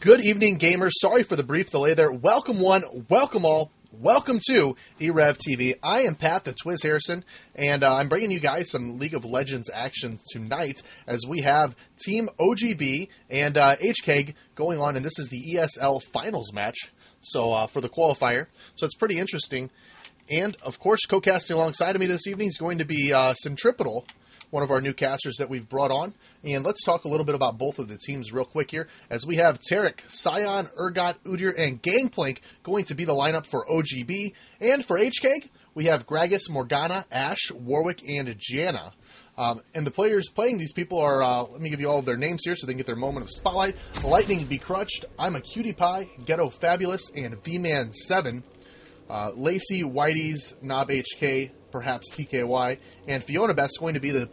Good evening, gamers. Sorry for the brief delay there. Welcome one, welcome all, welcome to e-rev TV. I am Pat, the Twiz Harrison, and I'm bringing you guys some League of Legends action tonight as we have Team OGB and HKEGG going on, and this is the ESL Finals match, so for the qualifier. So it's pretty interesting. And, of course, co-casting alongside of me this evening is going to be Centripetal, one of our new casters that we've brought on. And let's talk a little bit about both of the teams real quick here, as we have Tarek, Scion, Urgot, Udyr, and Gangplank going to be the lineup for OGB. And for HKEGG, we have Gragas, Morgana, Ashe, Warwick, and Janna. And the players playing these people are, let me give you all of their names here so they can get their moment of spotlight. Lightning Be Crutched, I'm a Cutie Pie, Ghetto Fabulous, and V-Man 7. Lacey, Whitey's, Knob HK, perhaps TKY, and Fiona Best going to be the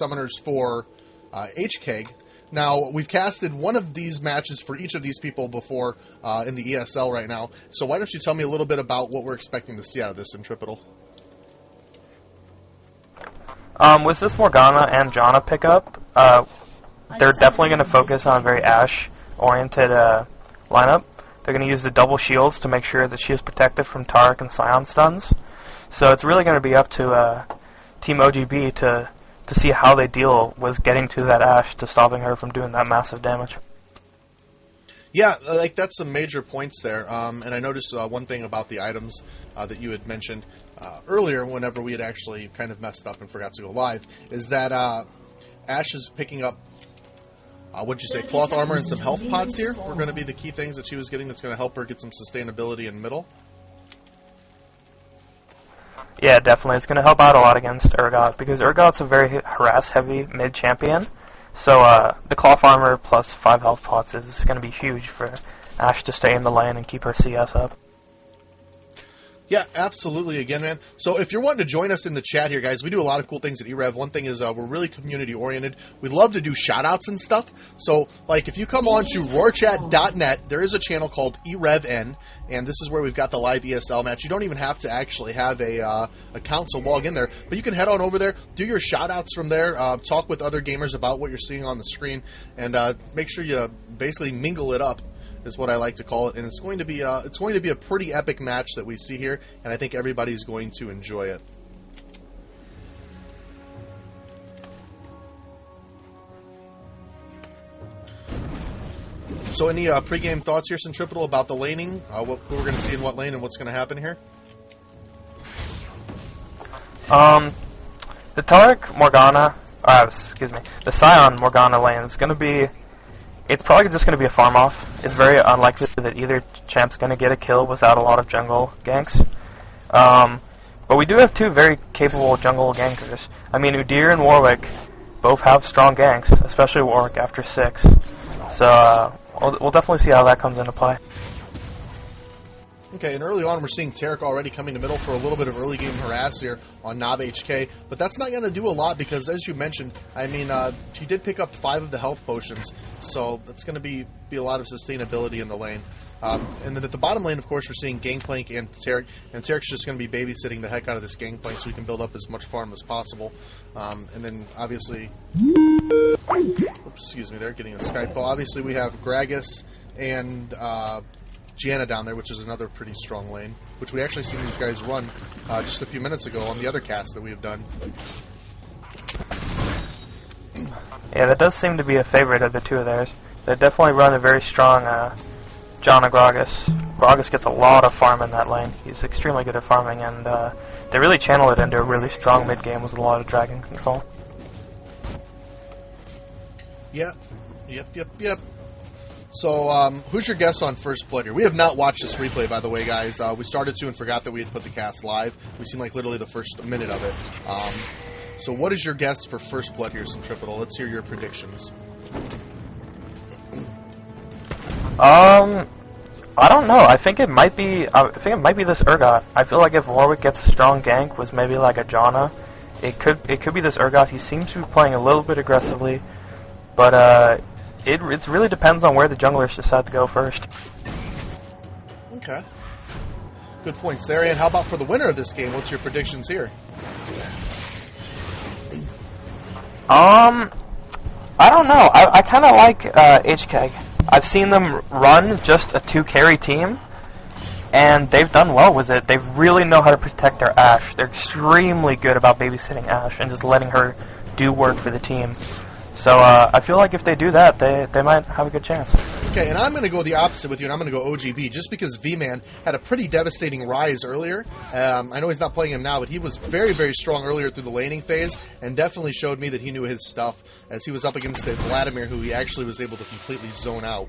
summoners for HKEGG. Now, we've casted one of these matches for each of these people before in the ESL right now, so why don't you tell me a little bit about what we're expecting to see out of this Centripetal? With this Morgana and Janna pickup, they're definitely going to focus on a very Ashe-oriented lineup. They're going to use the double shields to make sure that she is protected from Tarek and Scion stuns. So it's really going to be up to Team OGB to see how they deal with getting to that Ashe to stopping her from doing that massive damage. Yeah, like that's some major points there. And I noticed one thing about the items that you had mentioned earlier whenever we had actually kind of messed up and forgot to go live, is that Ashe is picking up what'd you say, cloth armor and some health pods here were going to be the key things that she was getting that's going to help her get some sustainability in middle. Yeah, definitely. It's going to help out a lot against Urgot, because Urgot's a very harass-heavy mid-champion. So the cloth armor plus 5 health pots is going to be huge for Ashe to stay in the lane and keep her CS up. Yeah, absolutely. Again, man. So if you're wanting to join us in the chat here, guys, we do a lot of cool things at e-rev. One thing is we're really community-oriented. We love to do shout-outs and stuff. So, like, if you come on to roarchat.net, there is a channel called e-rev-n, and this is where we've got the live ESL match. You don't even have to actually have a account to log in there, but you can head on over there, do your shout-outs from there, talk with other gamers about what you're seeing on the screen, and make sure you basically mingle it up, is what I like to call it, and it's going to be a pretty epic match that we see here, and I think everybody's going to enjoy it. So, any pregame thoughts here, Centripetal, about the laning? What we're going to see in what lane and what's going to happen here? The Tarek Morgana, the Scion Morgana lane is going to be. It's probably just going to be a farm off. It's very unlikely that either champ's going to get a kill without a lot of jungle ganks. But we do have two very capable jungle gankers. I mean, Udyr and Warwick both have strong ganks, especially Warwick after 6. So we'll definitely see how that comes into play. Okay, and early on we're seeing Tarek already coming to middle for a little bit of early game harass here on Knob HK, but that's not going to do a lot because, as you mentioned, I mean, he did pick up 5 of the health potions, so that's going to be a lot of sustainability in the lane. And then at the bottom lane, of course, we're seeing Gangplank and Tarek's just going to be babysitting the heck out of this Gangplank so we can build up as much farm as possible. And then, obviously, excuse me, they're getting a Skype call. Obviously, we have Gragas and Janna down there, which is another pretty strong lane, which we actually seen these guys run just a few minutes ago on the other cast that we have done. Yeah, that does seem to be a favorite of the two of theirs. They definitely run a very strong Janna Gragas. Gragas gets a lot of farm in that lane. He's extremely good at farming, and they really channel it into a really strong mid-game with a lot of dragon control. Yep. So, who's your guess on first blood here? We have not watched this replay, by the way, guys. We started to and forgot that we had put the cast live. We seem like literally the first minute of it. So what is your guess for first blood here, Centripetal? Let's hear your predictions. I don't know. I think it might be this Urgot. I feel like if Warwick gets a strong gank with maybe like a Janna, it could be this Urgot. He seems to be playing a little bit aggressively, but it really depends on where the junglers decide to go first. Okay. Good points there. And how about for the winner of this game? What's your predictions here? I don't know. I kind of like HKEGG. I've seen them run just a 2-carry team, and they've done well with it. They really know how to protect their Ashe. They're extremely good about babysitting Ashe and just letting her do work for the team. So I feel like if they do that, they might have a good chance. Okay, and I'm going to go the opposite with you, and I'm going to go OGB, just because V-Man had a pretty devastating rise earlier. I know he's not playing him now, but he was very, very strong earlier through the laning phase, and definitely showed me that he knew his stuff, as he was up against a Vladimir, who he actually was able to completely zone out.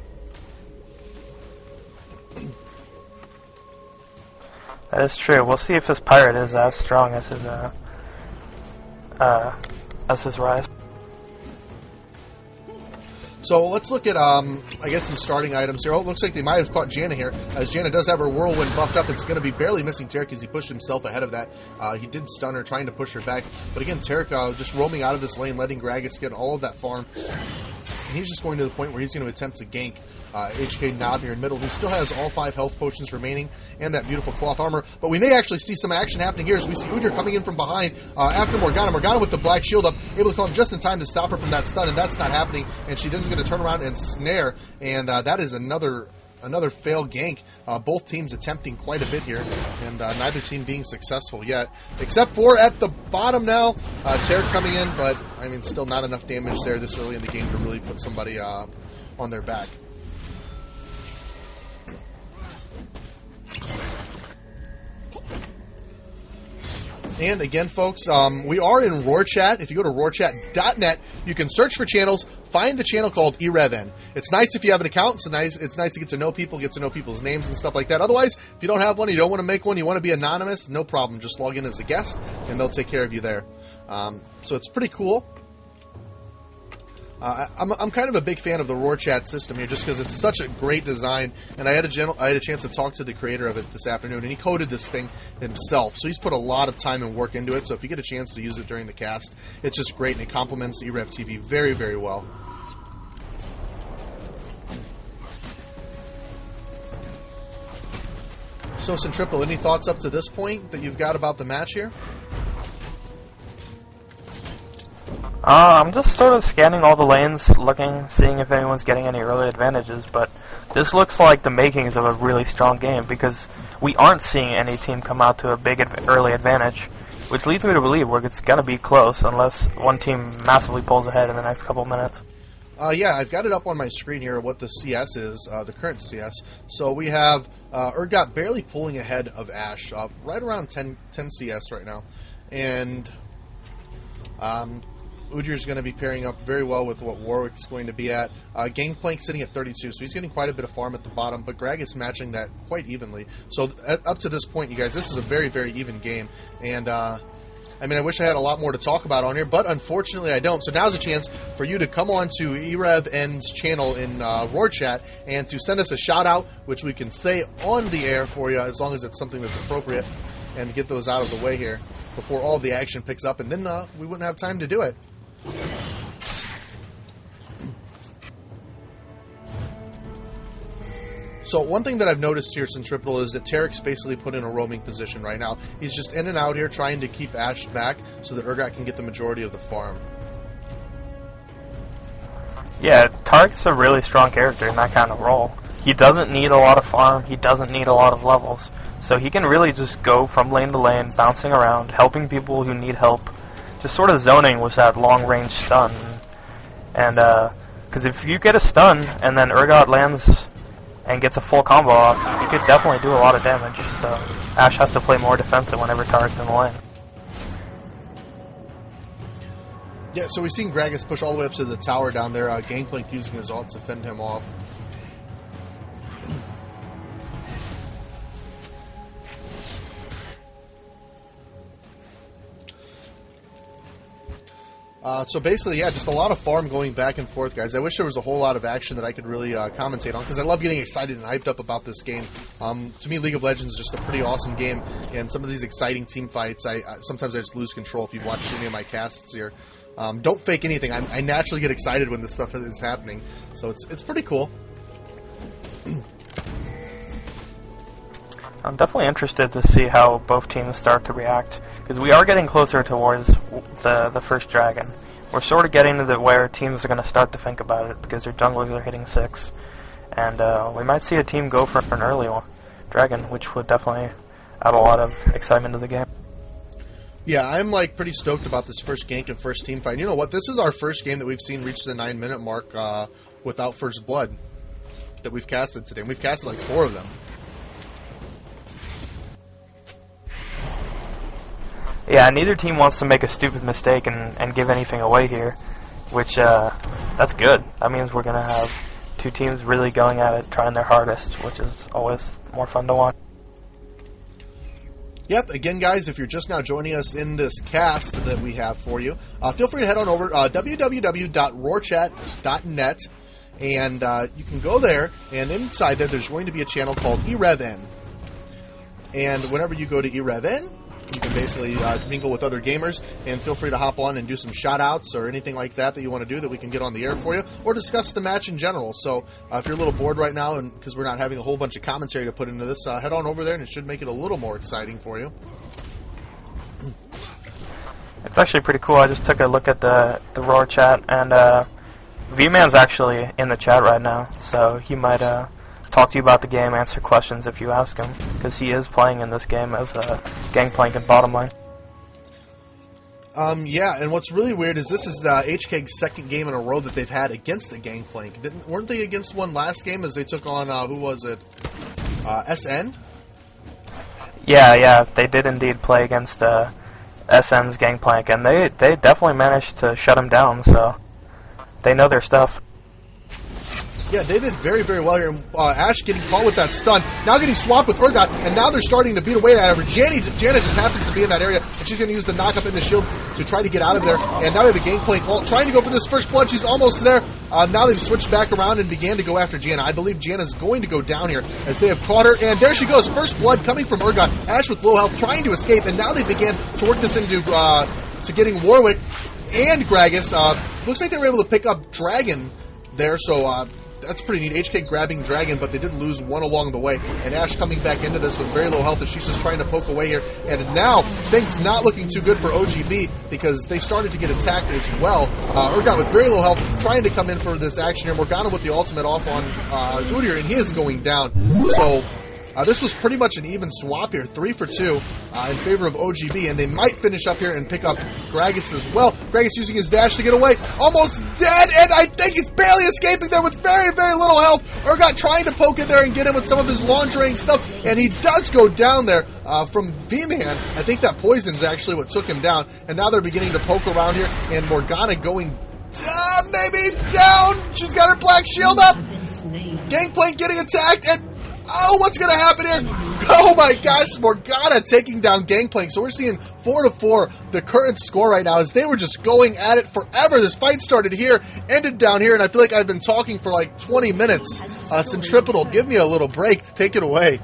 That is true. We'll see if his pirate is as strong as his rise. So let's look at, I guess, some starting items here. Oh, it looks like they might have caught Janna here, as Janna does have her Whirlwind buffed up. It's going to be barely missing Taric as he pushed himself ahead of that. He did stun her, trying to push her back. But again, Taric just roaming out of this lane, letting Gragas get all of that farm. And he's just going to the point where he's going to attempt to gank HK Knob here in middle, who still has all 5 health potions remaining and that beautiful cloth armor. But we may actually see some action happening here as we see Udyr coming in from behind after Morgana. Morgana with the black shield up, able to come just in time to stop her from that stun, and that's not happening. And she then is going to turn around and snare, and that is another failed gank. Both teams attempting quite a bit here, and neither team being successful yet, except for at the bottom now. Taric coming in, but I mean, still not enough damage there this early in the game to really put somebody on their back. And again, folks, we are in RoarChat. If you go to roarchat.net, you can search for channels, find the channel called e-rev. It's nice if you have an account. It's nice to get to know people, get to know people's names and stuff like that. Otherwise, if you don't have one, you don't want to make one, you want to be anonymous, no problem. Just log in as a guest, and they'll take care of you there. So it's pretty cool. I'm kind of a big fan of the RoarChat system here, just because it's such a great design, and I had a chance to talk to the creator of it this afternoon, and he coded this thing himself, so he's put a lot of time and work into it. So if you get a chance to use it during the cast, it's just great, and it complements e-rev TV very, very well. So, Centripetal, any thoughts up to this point that you've got about the match here? I'm just sort of scanning all the lanes, looking, seeing if anyone's getting any early advantages, but this looks like the makings of a really strong game, because we aren't seeing any team come out to a big early advantage, which leads me to believe it's going to be close unless one team massively pulls ahead in the next couple minutes. Yeah, I've got it up on my screen here, what the CS is, the current CS. So we have Urgot barely pulling ahead of Ashe, right around 10 CS right now. And Udyr's going to be pairing up very well with what Warwick's going to be at. Gangplank sitting at 32, so he's getting quite a bit of farm at the bottom, but Gragas matching that quite evenly. So up to this point, you guys, this is a very, very even game. And, I mean, I wish I had a lot more to talk about on here, but unfortunately I don't. So now's a chance for you to come on to e-rev.n's channel in RoarChat and to send us a shout-out, which we can say on the air for you, as long as it's something that's appropriate, and get those out of the way here before all the action picks up, and then we wouldn't have time to do it. So one thing that I've noticed here, Centripetal, is that Taric's basically put in a roaming position right now. He's just in and out here trying to keep Ashe back so that Urgot can get the majority of the farm. Yeah, Taric's a really strong character in that kind of role. He doesn't need a lot of farm, he doesn't need a lot of levels. So he can really just go from lane to lane, bouncing around, helping people who need help. Just sort of zoning with that long-range stun. And, because if you get a stun and then Urgot lands and gets a full combo off, you could definitely do a lot of damage. So Ashe has to play more defensive whenever Taric's in the lane. Yeah, so we've seen Gragas push all the way up to the tower down there. Gangplank using his ult to fend him off. So basically, yeah, just a lot of farm going back and forth, guys. I wish there was a whole lot of action that I could really commentate on, because I love getting excited and hyped up about this game. To me, League of Legends is just a pretty awesome game, and some of these exciting team fights, sometimes I just lose control. If you've watched any of my casts here, don't fake anything. I naturally get excited when this stuff is happening, so it's pretty cool. I'm definitely interested to see how both teams start to react, because we are getting closer towards the first dragon. We're sort of getting to where teams are going to start to think about it, because their junglers are hitting 6. and we might see a team go for an early dragon, which would definitely add a lot of excitement to the game. Yeah, I'm like pretty stoked about this first gank and first team fight. You know what? This is our first game that we've seen reach the 9-minute mark without first blood that we've casted today. And we've casted like 4 of them. Yeah, neither team wants to make a stupid mistake and give anything away here, which that's good. That means we're going to have 2 teams really going at it, trying their hardest, which is always more fun to watch. Yep, again, guys, if you're just now joining us in this cast that we have for you, feel free to head on over www.roarchat.net, and you can go there, and inside there's going to be a channel called e-rev. And whenever you go to e-rev, you can basically mingle with other gamers, and feel free to hop on and do some shout-outs or anything like that you want to do that we can get on the air for you, or discuss the match in general. So if you're a little bored right now, and because we're not having a whole bunch of commentary to put into this, head on over there, and it should make it a little more exciting for you. It's actually pretty cool. I just took a look at the Roar chat, and V-Man's actually in the chat right now, so he might talk to you about the game, answer questions if you ask him, because he is playing in this game as a Gangplank and bottom lane. Yeah, and what's really weird is this is HKEGG's second game in a row that they've had against a Gangplank. Weren't they against one last game as they took on, who was it, SN? Yeah, they did indeed play against SN's Gangplank, and they definitely managed to shut him down, so they know their stuff. Yeah, they did very, very well here. Ash getting caught with that stun. Now getting swapped with Urgot, and now they're starting to beat away at her. Janet just happens to be in that area, and she's going to use the knock-up in the shield to try to get out of there. And now they have a Gangplank ult, trying to go for this first blood. She's almost there. Now they've switched back around and began to go after Janna. I believe Janna's going to go down here as they have caught her. And there she goes. First blood coming from Urgot. Ash with low health trying to escape, and now they began to work this into to getting Warwick and Gragas. Looks like they were able to pick up Dragon there, so that's pretty neat. HK grabbing Dragon, but they did lose one along the way. And Ash coming back into this with very low health as she's just trying to poke away here. And now, things not looking too good for OGB because they started to get attacked as well. Urgot with very low health trying to come in for this action here. Morgana with the ultimate off on Udyr, and he is going down. So this was pretty much an even swap here, 3 for 2 in favor of OGB, and they might finish up here and pick up Gragas as well. Gragas using his dash to get away, almost dead, and I think he's barely escaping there with very, very little health. Urgot trying to poke in there and get him with some of his lawn-draining stuff, and he does go down there from V-Man. I think that poison's actually what took him down, and now they're beginning to poke around here, and Morgana going maybe down. She's got her black shield up. Gangplank getting attacked, and oh, what's going to happen here? Oh my gosh, Morgana taking down Gangplank. So we're seeing 4-4, the current score right now, as they were just going at it forever. This fight started here, ended down here, and I feel like I've been talking for like 20 minutes. Centripetal, give me a little break. Take it away.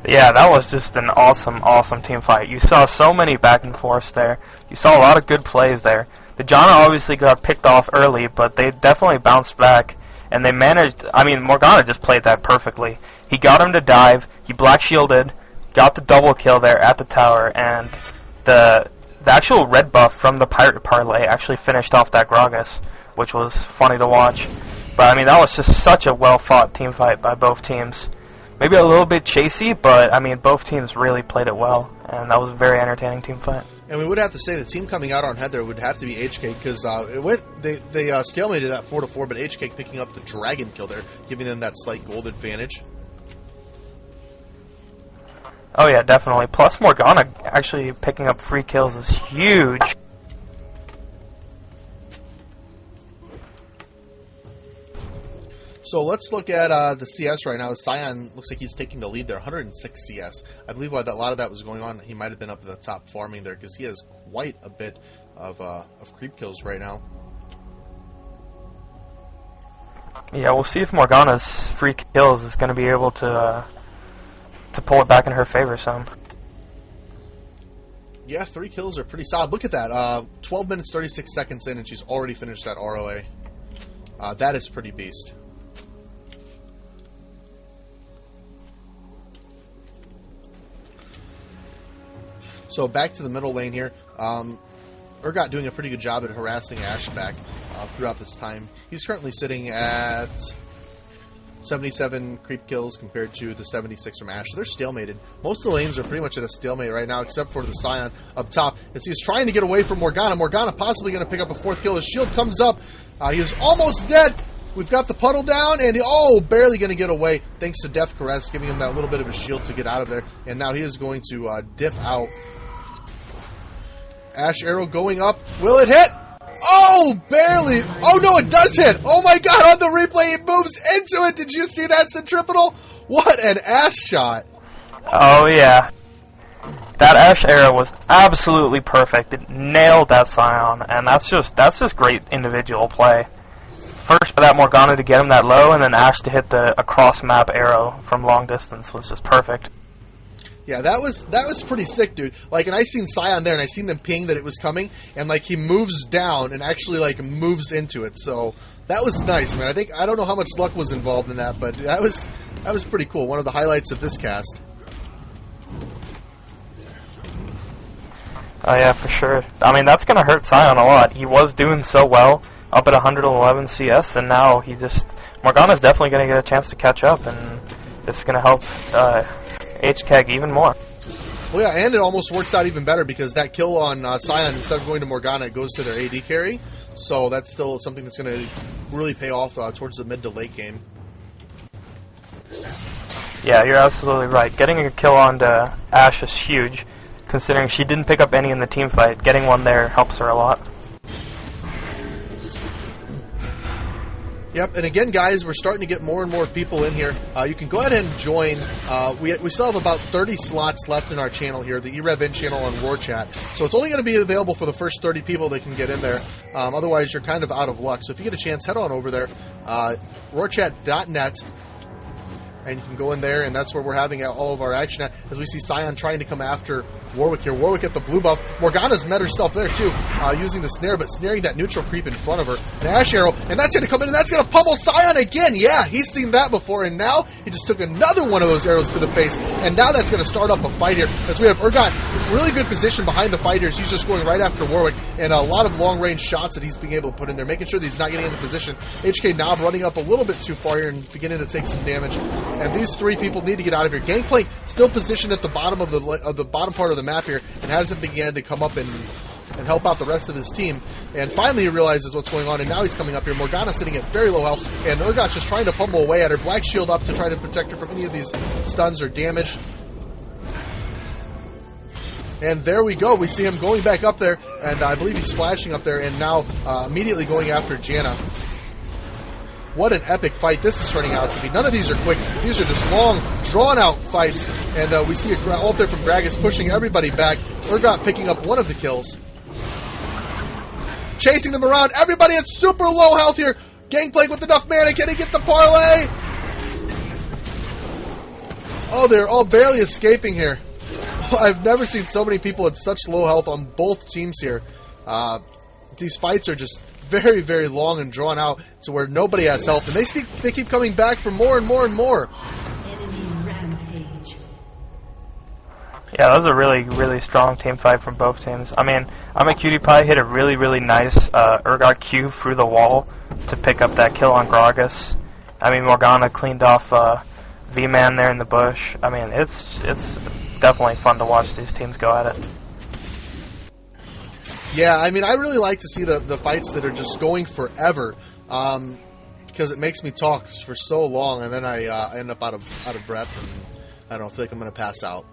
Yeah, that was just an awesome team fight. You saw so many back and forths there. You saw a lot of good plays there. The Janna obviously got picked off early, but they definitely bounced back. And they managed, I mean, Morgana just played that perfectly. He got him to dive, he black shielded, got the double kill there at the tower, and the actual red buff from the Pirate Parlay actually finished off that Gragas, which was funny to watch. But, I mean, that was just such a well-fought team fight by both teams. Maybe a little bit chasey, but, I mean, both teams really played it well, and that was a very entertaining team fight. And we would have to say the team coming out on head there would have to be HK because they stalemated that 4-4, but HK picking up the Dragon kill there, giving them that slight gold advantage. Oh yeah, definitely. Plus Morgana actually picking up free kills is huge. So let's look at the CS right now. Sion looks like he's taking the lead there, 106 CS. I believe while a lot of that was going on, he might have been up at the top farming there because he has quite a bit of creep kills right now. Yeah, we'll see if Morgana's free kills is going to be able to pull it back in her favor some. Yeah, 3 kills are pretty solid. Look at that, 12 minutes 36 seconds in, and she's already finished that ROA. That is pretty beast. So back to the middle lane here. Urgot doing a pretty good job at harassing Ash back. throughout this time. He's currently sitting at 77 creep kills compared to the 76 from Ash. So they're stalemated. Most of the lanes are pretty much at a stalemate right now, except for the Scion up top. As he's trying to get away from Morgana. Morgana possibly going to pick up a 4th kill. His shield comes up. He is almost dead. We've got the puddle down, and barely going to get away, thanks to Death Caress, giving him that little bit of a shield to get out of there. And now he is going to diff out. Ash arrow going up. Will it hit? Oh, barely. Oh, no, it does hit. Oh, my God, on the replay, it moves into it. Did you see that, Centripetal? What an Ash shot. Oh, yeah. That Ash arrow was absolutely perfect. It nailed that Scion, and that's just great individual play. First for that Morgana to get him that low, and then Ash to hit the across-map arrow from long distance was just perfect. Yeah, that was pretty sick, dude. Like, and I seen Scion there, and I seen them ping that it was coming, and like he moves down and actually like moves into it. So that was nice, man. I don't know how much luck was involved in that, but that was pretty cool. One of the highlights of this cast. Oh yeah, for sure. I mean, that's gonna hurt Scion a lot. He was doing so well up at 111 CS, and now Morgana's definitely gonna get a chance to catch up, and it's gonna help HKEGG even more. Well, yeah, and it almost works out even better because that kill on Scion, instead of going to Morgana, it goes to their AD carry. So that's still something that's going to really pay off towards the mid to late game. Yeah, you're absolutely right. Getting a kill onto Ash is huge, considering she didn't pick up any in the team fight. Getting one there helps her a lot. Yep, and again, guys, we're starting to get more and more people in here. You can go ahead and join. We still have about 30 slots left in our channel here, the e-rev channel on War Chat. So it's only going to be available for the first 30 people that can get in there. Otherwise, you're kind of out of luck. So if you get a chance, head on over there, roarchat.net. And you can go in there, and that's where we're having all of our action at, as we see Scion trying to come after Warwick here. Warwick at the blue buff. Morgana's met herself there, too, using the snare, but snaring that neutral creep in front of her. An Ash arrow, and that's going to come in, and that's going to pummel Scion again. Yeah, he's seen that before, and now he just took another one of those arrows to the face, and now that's going to start up a fight here, as we have Urgot, really good position behind the fighters. He's just going right after Warwick, and a lot of long-range shots that he's being able to put in there, making sure that he's not getting into position. HK Knob running up a little bit too far here and beginning to take some damage. And these 3 people need to get out of here. Gangplank still positioned at the bottom of the bottom part of the map here, and hasn't began to come up and help out the rest of his team. And finally he realizes what's going on, and now he's coming up here. Morgana sitting at very low health, and Urgot's just trying to pummel away at her. Black shield up to try to protect her from any of these stuns or damage. And there we go. We see him going back up there, and I believe he's flashing up there, and now immediately going after Janna. What an epic fight this is turning out to be. None of these are quick. These are just long, drawn-out fights. And we see a ult there from Gragas pushing everybody back. Urgot picking up one of the kills. Chasing them around. Everybody at super low health here. Gangplank with enough mana. Can he get the parlay? Oh, they're all barely escaping here. I've never seen so many people at such low health on both teams here. These fights are just very, very long and drawn out to where nobody has health, and they keep coming back for more and more and more. Yeah, that was a really, really strong team fight from both teams. I mean, I'm a Cutie Pie hit a really, really nice Urgot Q through the wall to pick up that kill on Gragas. I mean, Morgana cleaned off V-Man there in the bush. I mean, it's definitely fun to watch these teams go at it. Yeah, I mean, I really like to see the fights that are just going forever, because it makes me talk for so long, and then I end up out of breath, and I don't feel like I'm going to pass out.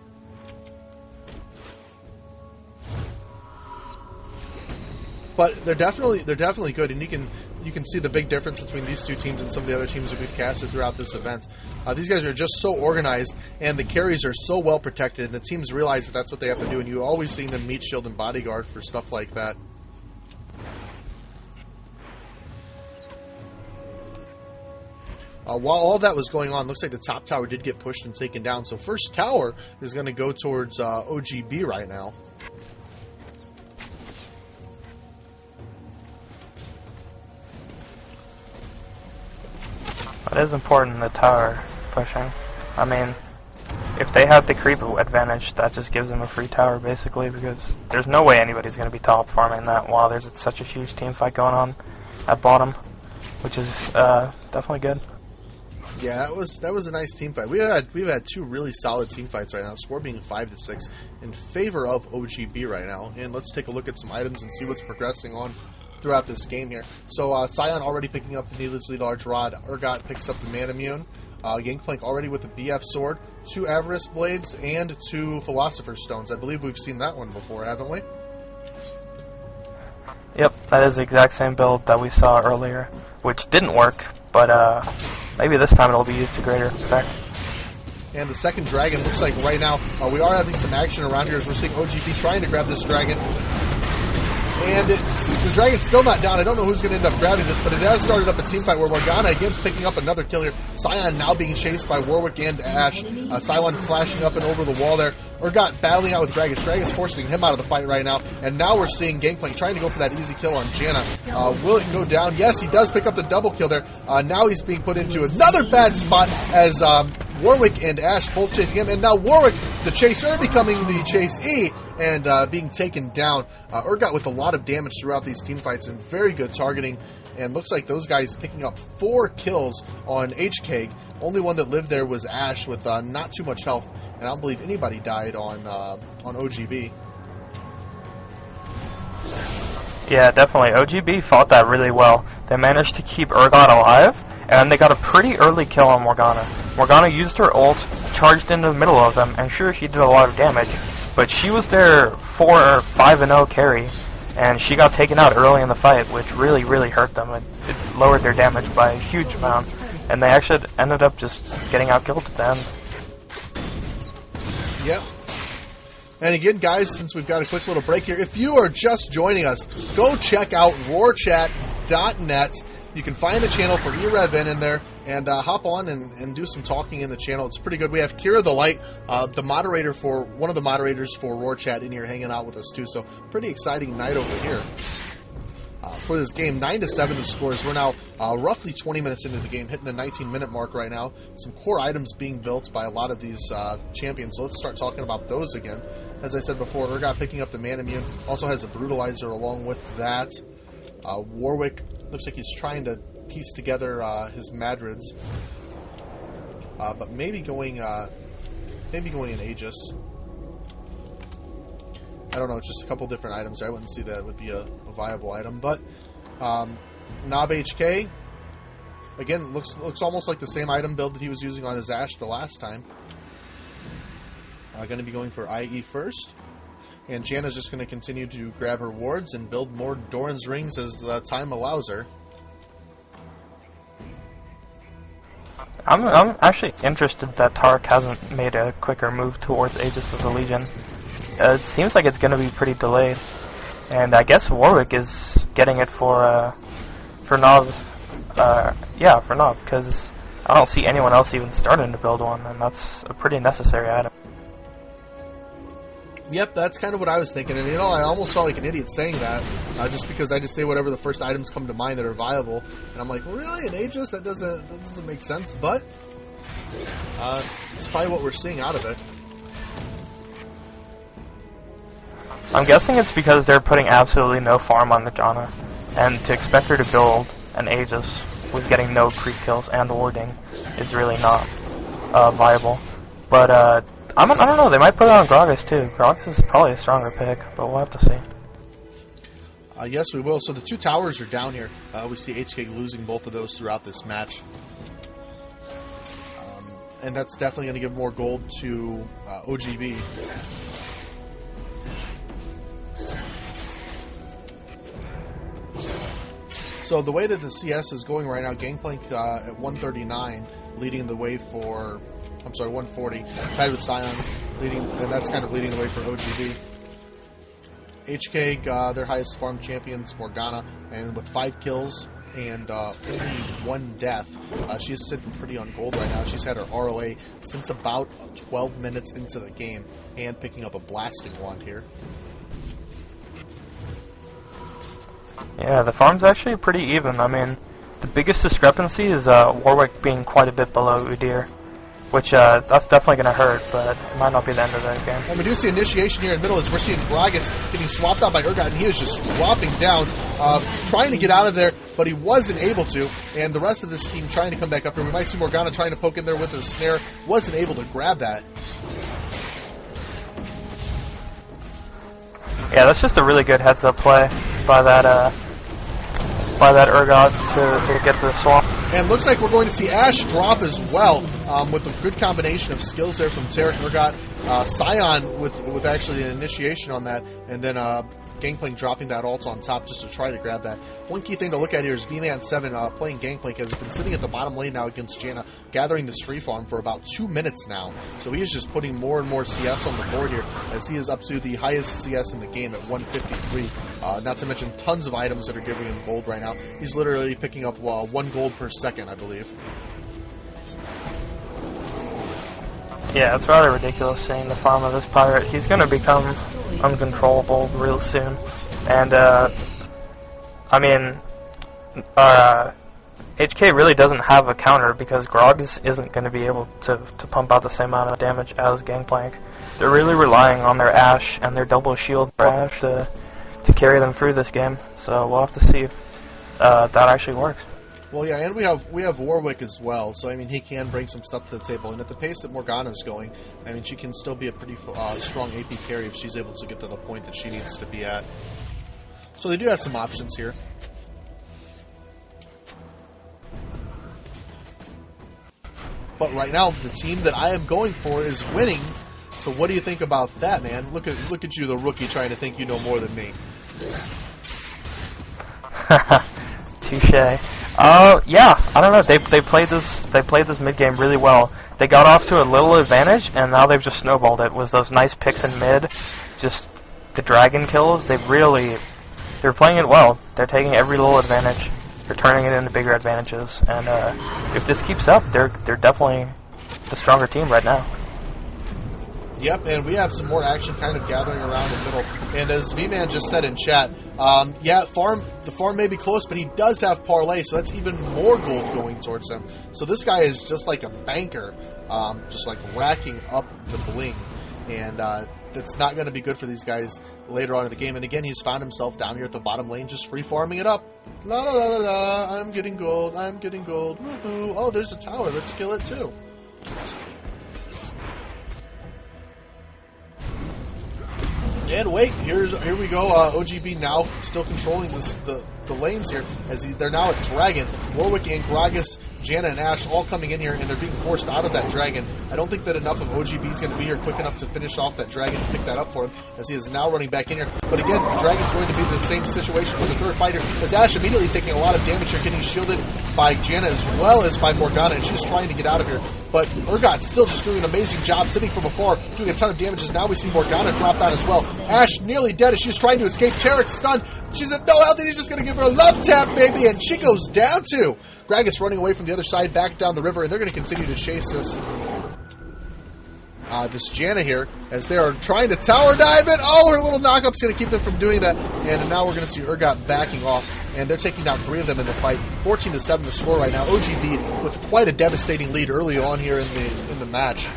But they're definitely good, and you can see the big difference between these two teams and some of the other teams that we've casted throughout this event. These guys are just so organized, and the carries are so well protected, and the teams realize that that's what they have to do, and you always see them meet shield and bodyguard for stuff like that. While all that was going on, looks like the top tower did get pushed and taken down, so first tower is going to go towards OGB right now. It is important, the tower pushing. I mean, if they have the creep advantage, that just gives them a free tower, basically, because there's no way anybody's going to be top farming that while there's such a huge team fight going on at bottom, which is definitely good. Yeah, that was a nice team fight. We've had two really solid team fights right now. Score being 5-6 in favor of OGB right now. And let's take a look at some items and see what's progressing on throughout this game here. So Scion already picking up the needlessly large rod. Urgot picks up the Man Immune. Gangplank already with the BF sword, 2 Avarice blades, and 2 Philosopher's stones. I believe we've seen that one before, haven't we? Yep, that is the exact same build that we saw earlier, which didn't work, but maybe this time it'll be used to greater effect. And the second dragon looks like right now we are having some action around here as we're seeing OGB trying to grab this dragon. And the dragon's still not down. I don't know who's going to end up grabbing this, but it has started up a team fight where Morgana again's picking up another kill here. Scion now being chased by Warwick and Ash. Cylon flashing up and over the wall there. Urgot battling out with Gragas. Gragas forcing him out of the fight right now. And now we're seeing Gangplank trying to go for that easy kill on Janna. Will it go down? Yes, he does pick up the double kill there. Now he's being put into another bad spot as Warwick and Ash both chasing him. And now Warwick, the chaser, becoming the chasee and being taken down. Urgot with a lot of damage throughout these team fights and very good targeting. And looks like those guys picking up 4 kills on HKEGG. Only one that lived there was Ash with not too much health. And I don't believe anybody died on OGB. Yeah, definitely. OGB fought that really well. They managed to keep Urgot alive, and they got a pretty early kill on Morgana. Morgana used her ult, charged into the middle of them, and sure, she did a lot of damage, but she was their 4 or 5-0 carry, and she got taken out early in the fight, which really, really hurt them. It lowered their damage by a huge amount, and they actually ended up just getting outkilled at the end. Yep. And again, guys, since we've got a quick little break here, if you are just joining us, go check out roarchat.net. You can find the channel for e-rev in there and hop on and do some talking in the channel. It's pretty good. We have Kira the Light, the moderator for one of the moderators for RoarChat in here hanging out with us too. So pretty exciting night over here. For this game, 9-7 the scores. We're now roughly 20 minutes into the game, hitting the 19-minute mark right now. Some core items being built by a lot of these champions. So let's start talking about those again. As I said before, Urgot picking up the Man Immune. Also has a Brutalizer along with that. Warwick looks like he's trying to piece together his Madrids. But maybe going in Aegis. I don't know, just a couple different items. I wouldn't see that would be a viable item. But Nob HK, again, looks almost like the same item build that he was using on his Ashe the last time. Going to be going for IE first. And Janna's just going to continue to grab her wards and build more Doran's rings as time allows her. I'm actually interested that Tark hasn't made a quicker move towards Aegis of the Legion. It seems like it's going to be pretty delayed. And I guess Warwick is getting it for Nob. Yeah, for Nob, because I don't see anyone else even starting to build one, and that's a pretty necessary item. Yep, that's kind of what I was thinking. And, I almost felt like an idiot saying that, just because I just say whatever the first items come to mind that are viable. And I'm like, really? An Aegis? That doesn't make sense. But it's probably what we're seeing out of it. I'm guessing it's because they're putting absolutely no farm on the Janna. And to expect her to build an Aegis with getting no creep kills and warding is really not viable. But, I don't know, they might put it on Gragas too. Gragas is probably a stronger pick, but we'll have to see. Yes, we will. So the 2 towers are down here. We see HK losing both of those throughout this match. And that's definitely going to give more gold to OGB. So the way that the CS is going right now, Gangplank at 139, leading the way for... I'm sorry, 140. Tied with Scion, and that's kind of leading the way for OGB. HK, their highest farm champions, Morgana, and with 5 kills and only 1 death. She's sitting pretty on gold right now. She's had her ROA since about 12 minutes into the game, and picking up a blasting wand here. Yeah, the farm's actually pretty even. I mean, the biggest discrepancy is Warwick being quite a bit below Udyr. which that's definitely going to hurt, but it might not be the end of the game. And we do see initiation here in the middle as we're seeing Gragas getting swapped out by Urgot, and he is just dropping down, trying to get out of there, but he wasn't able to, and the rest of this team trying to come back up here. We might see Morgana trying to poke in there with a snare, wasn't able to grab that. Yeah, that's just a really good heads-up play by that Urgot to get the swap. And looks like we're going to see Ash drop as well, with a good combination of skills there from Tarek, Urgot, Scion with actually an initiation on that, and then Gangplank dropping that ult on top just to try to grab that. One key thing to look at here is VMan7 playing Gangplank has been sitting at the bottom lane now against Janna, gathering this free farm for about 2 minutes now. So he is just putting more and more CS on the board here, as he is up to the highest CS in the game at 153. Not to mention tons of items that are giving him gold right now. He's literally picking up 1 gold per second, I believe. Yeah, it's rather ridiculous seeing the farm of this pirate. He's going to become uncontrollable real soon. And, I mean, HK really doesn't have a counter because Grog isn't going to be able to pump out the same amount of damage as Gangplank. They're really relying on their Ashe and their double shield for Ashe to carry them through this game. So we'll have to see if that actually works. Well, yeah, and we have Warwick as well, so I mean he can bring some stuff to the table. And at the pace that Morgana's going, I mean she can still be a pretty strong AP carry if she's able to get to the point that she needs to be at. So they do have some options here. But right now, the team that I am going for is winning. So what do you think about that, man? Look at you, the rookie, trying to think you know more than me. Touche. Yeah, I don't know. They played this mid game really well. They got off to a little advantage, and now they've just snowballed it with those nice picks in mid, just the dragon kills. They're playing it well. They're taking every little advantage. They're turning it into bigger advantages, and if this keeps up, they're definitely the stronger team right now. Yep, and we have some more action kind of gathering around the middle. And as V-Man just said in chat, yeah, the farm may be close, but he does have parlay, so that's even more gold going towards him. So this guy is just like a banker, just like racking up the bling. And that's not going to be good for these guys later on in the game. And again, he's found himself down here at the bottom lane, just free farming it up. La la la la la, I'm getting gold, woohoo. Oh, there's a tower, let's kill it too. And wait, here we go. OGB now still controlling the lanes here as they're now at Dragon. Warwick and Gragas, Janna and Ashe all coming in here, and they're being forced out of that Dragon. I don't think that enough of OGB is going to be here quick enough to finish off that Dragon and pick that up for him, as he is now running back in here. But again, Dragon's going to be the same situation with the third fighter, as Ashe immediately taking a lot of damage here, getting shielded by Janna as well as by Morgana, and she's trying to get out of here. But Urgot still just doing an amazing job sitting from afar, doing a ton of damage, as now we see Morgana drop down as well. Ashe nearly dead as she's trying to escape. Tarek's stunned. She's at no health, and he's just going to give her a love tap, baby, and she goes down too. Gragas running away from the other side, back down the river, and they're going to continue to chase this Janna here, as they are trying to tower dive it. Oh, her little knockup's going to keep them from doing that, and now we're going to see Urgot backing off, and they're taking down 3 of them in the fight. 14-7 the score right now. OGB with quite a devastating lead early on here in the match.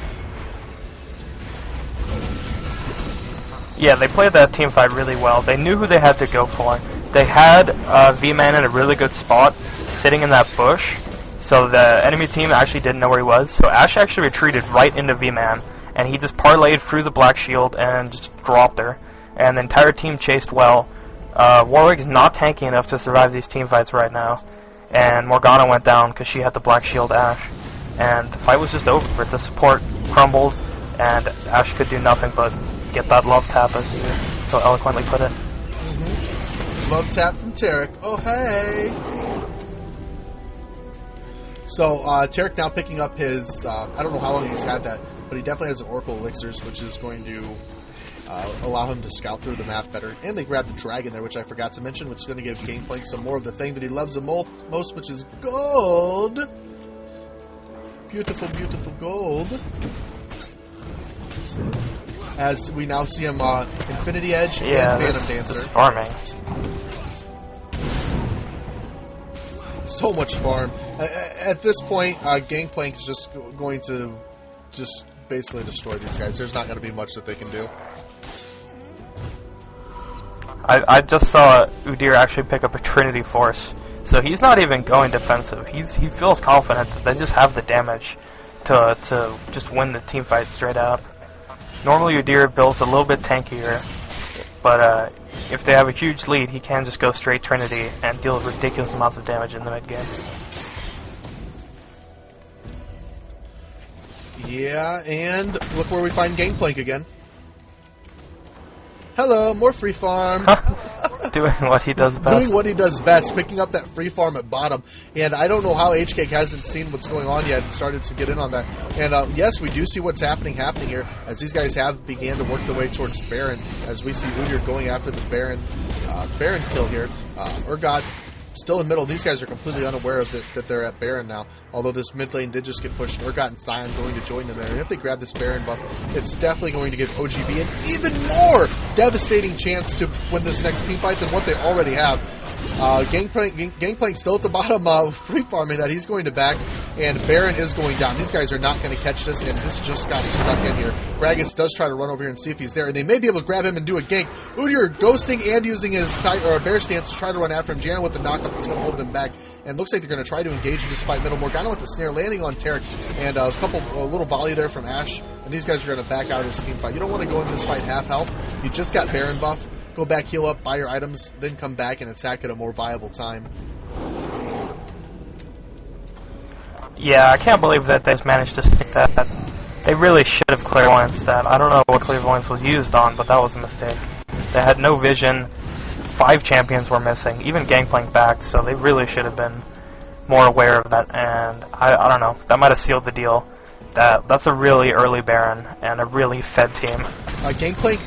Yeah, they played that team fight really well. They knew who they had to go for. They had V-Man in a really good spot, sitting in that bush, so the enemy team actually didn't know where he was. So Ashe actually retreated right into V-Man, and he just parlayed through the black shield and just dropped her. And the entire team chased well. Warwick is not tanky enough to survive these team fights right now, and Morgana went down because she had the black shield Ashe. And the fight was just over. The support crumbled, and Ashe could do nothing but get that love tap, as you so eloquently put it. Mm-hmm. Love tap from Tarek. Oh, hey! So, Tarek now picking up his, I don't know how long he's had that, but he definitely has an Oracle Elixirs, which is going to allow him to scout through the map better. And they grabbed the Dragon there, which I forgot to mention, which is going to give Gangplank some more of the thing that he loves the most, which is gold! Beautiful, beautiful gold. As we now see him Infinity Edge and Phantom Dancer. Farming. So much farm. At this point, Gangplank is just going to just basically destroy these guys. There's not going to be much that they can do. I just saw Udyr actually pick up a Trinity Force, so he's not even going defensive. He feels confident that they just have the damage to just win the team fight straight up. Normally Udyr builds a little bit tankier, but if they have a huge lead, he can just go straight Trinity and deal ridiculous amounts of damage in the mid game. Yeah, and look where we find Gangplank again. Hello, more free farm. Doing what he does best. Doing what he does best, picking up that free farm at bottom. And I don't know how HK hasn't seen what's going on yet and started to get in on that. And yes, we do see what's happening here as these guys have began to work their way towards Baron, as we see Udyr going after the Baron kill here. Urgot still in middle. These guys are completely unaware of that they're at Baron now. Although this mid lane did just get pushed. Urgot and Sion going to join them there. And if they grab this Baron buff, it's definitely going to give OGB an even more devastating chance to win this next team fight than what they already have. Gangplank still at the bottom, free farming that he's going to back, and Baron is going down. These guys are not going to catch this, and this just got stuck in here. Gragas does try to run over here and see if he's there, and they may be able to grab him and do a gank. Udyr ghosting and using his bear stance to try to run after him. Janna with the knockup that's going to hold him back, and looks like they're going to try to engage in this fight middle. Morgana with the snare landing on Tarek, and a little volley there from Ashe, and these guys are going to back out of this team fight. You don't want to go into this fight half health. You just got Baron buff. Go back, heal up, buy your items, then come back and attack at a more viable time. Yeah, I can't believe that they've managed to stick that. They really should have clairvoyanced that. I don't know what clairvoyance was used on, but that was a mistake. They had no vision. 5 champions were missing, even Gangplank backed, so they really should have been more aware of that, and I don't know. That might have sealed the deal. That's a really early Baron and a really fed team. Gangplank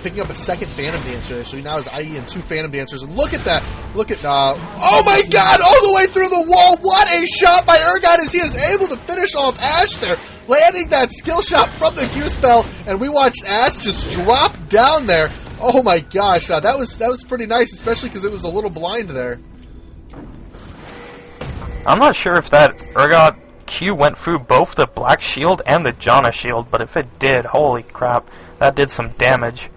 picking up a second Phantom Dancer there, so he now has IE and 2 Phantom Dancers. And look at that! Look at oh my God! All the way through the wall! What a shot by Urgot as he is able to finish off Ashe there, landing that skill shot from the Q spell, and we watched Ashe just drop down there. Oh my gosh, that was pretty nice, especially because it was a little blind there. I'm not sure if that Urgot Q went through both the Black Shield and the Janna Shield, but if it did, holy crap, that did some damage.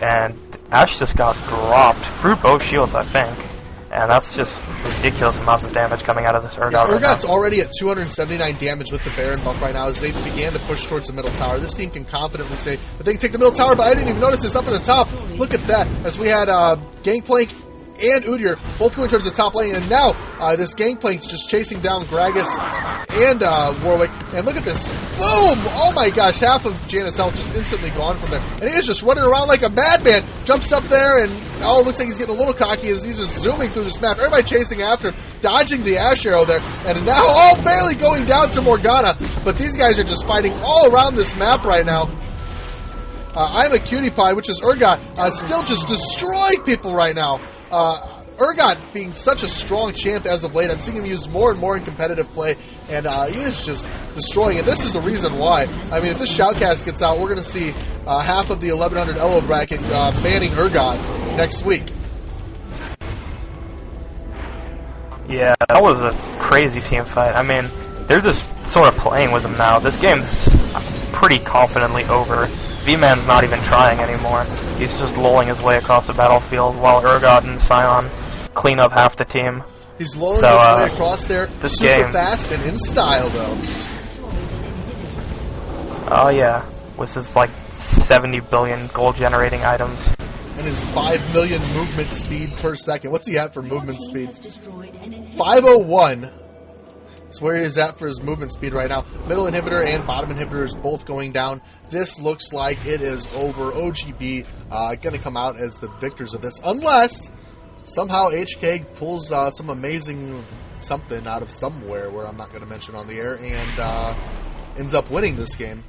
And Ashe just got dropped through both shields, I think. And that's just ridiculous amounts of damage coming out of this Urgot. Yeah, Urgot's already at 279 damage with the Baron buff right now as they began to push towards the middle tower. This team can confidently say that they can take the middle tower, but I didn't even notice this up at the top. Look at that, as we had Gangplank and Udyr both going towards the top lane, and now this Gangplank's just chasing down Gragas and Warwick, and look at this, boom! Oh my gosh, half of Janna's health just instantly gone from there, and he is just running around like a madman, jumps up there, and it looks like he's getting a little cocky as he's just zooming through this map, everybody chasing after him, dodging the Ashe arrow there, and now all barely going down to Morgana, but these guys are just fighting all around this map right now. I'm a cutie pie, which is Urgot, still just destroying people right now. Urgot being such a strong champ as of late, I'm seeing him used more and more in competitive play, and he is just destroying it. This is the reason why. I mean, if this shoutcast gets out, we're going to see half of the 1100 elo bracket banning Urgot next week. Yeah, that was a crazy team fight. I mean, they're just sort of playing with him now. This game's pretty confidently over. V-Man's not even trying anymore. He's just lolling his way across the battlefield while Urgot and Sion clean up half the team. He's lolling his way across there super fast and in style, though. Oh, yeah. With his, 70 billion gold-generating items. And his 5 million movement speed per second. What's he at for movement speed? 501. That's where he is at for his movement speed right now. Middle inhibitor and bottom inhibitor is both going down. This looks like it is over. OGB going to come out as the victors of this, unless somehow HK pulls some amazing something out of somewhere where I'm not going to mention on the air and ends up winning this game.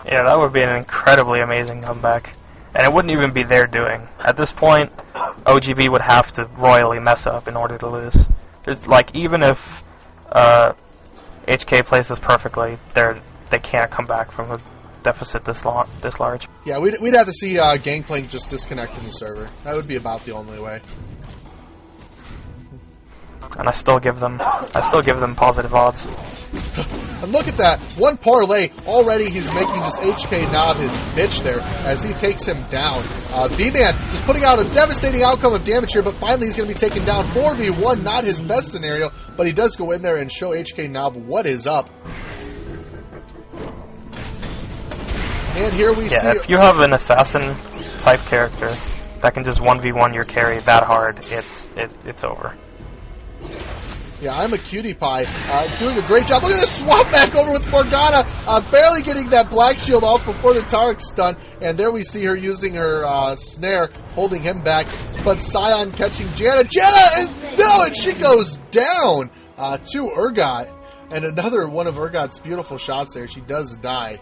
Yeah, that would be an incredibly amazing comeback. And it wouldn't even be their doing. At this point, OGB would have to royally mess up in order to lose. Even if HK plays this perfectly, they can't come back from a deficit this large. Yeah, we'd have to see Gangplank just disconnect from the server. That would be about the only way. and I still give them positive odds. And look at that. One parlay. Already he's making just HK Knob his bitch there as he takes him down. V-Man just putting out a devastating outcome of damage here, but finally he's going to be taken down 4v1. Not his best scenario, but he does go in there and show HK Knob what is up. And here we see... if you have an assassin-type character that can just 1v1 your carry that hard, it's over. Yeah, I'm a cutie pie. Doing a great job. Look at this swap back over with Morgana. Barely getting that black shield off before the Tarek's stun. And there we see her using her snare, holding him back. But Scion catching Janna. And she goes down to Urgot. And another one of Urgot's beautiful shots there. She does die.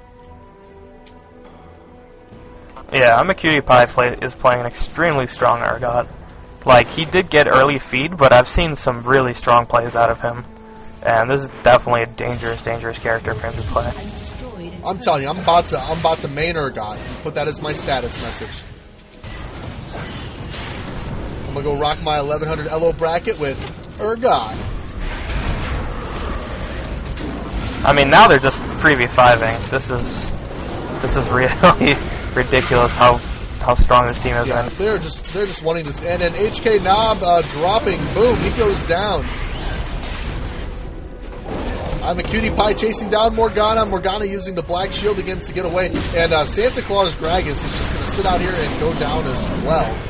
Yeah, I'm a cutie pie is playing an extremely strong Urgot. Like, he did get early feed, but I've seen some really strong plays out of him. And this is definitely a dangerous character for him to play. I'm telling you, I'm about to main Urgot. Put that as my status message. I'm gonna go rock my 1100 LO bracket with Urgot. I mean, now they're just 3v5ing. This is really ridiculous how strong this team has been. They're just wanting this. And then HK Knob dropping. Boom, he goes down. I'm a cutie pie chasing down Morgana. Morgana using the black shield again to get away. And Santa Claus Gragas is just going to sit out here and go down as well.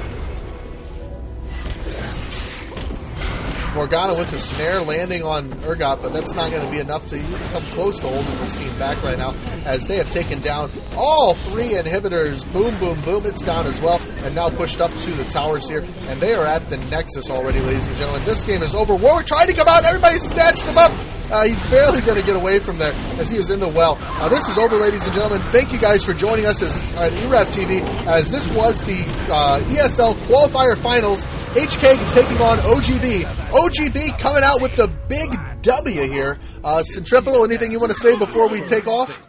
Morgana with the snare landing on Urgot, but that's not going to be enough to even come close to holding this team back right now, as they have taken down all three inhibitors. Boom, boom, boom, it's down as well, and now pushed up to the towers here, and they are at the Nexus already, ladies and gentlemen. This game is over. Warwick trying to come out, everybody snatched him up. He's barely going to get away from there as he is in the well. This is over, ladies and gentlemen. Thank you guys for joining us at e-rev TV, as this was the ESL Qualifier Finals. HK taking on OGB. OGB coming out with the big W here. Centripetal, anything you want to say before we take off?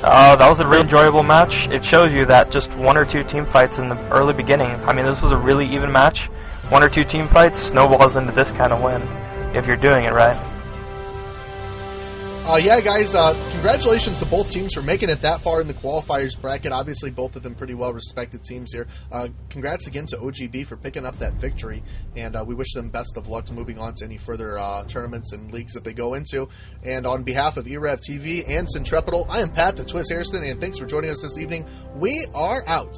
That was a really enjoyable match. It shows you that just one or two team fights in the early beginning. I mean, this was a really even match. One or two team fights snowballs into this kind of win, if you're doing it right. Yeah, guys, congratulations to both teams for making it that far in the qualifiers bracket. Obviously, both of them pretty well-respected teams here. Congrats again to OGB for picking up that victory, and we wish them best of luck to moving on to any further tournaments and leagues that they go into. And on behalf of e-rev TV and Centripetal, I am Pat, the Twiz Harrison, and thanks for joining us this evening. We are out.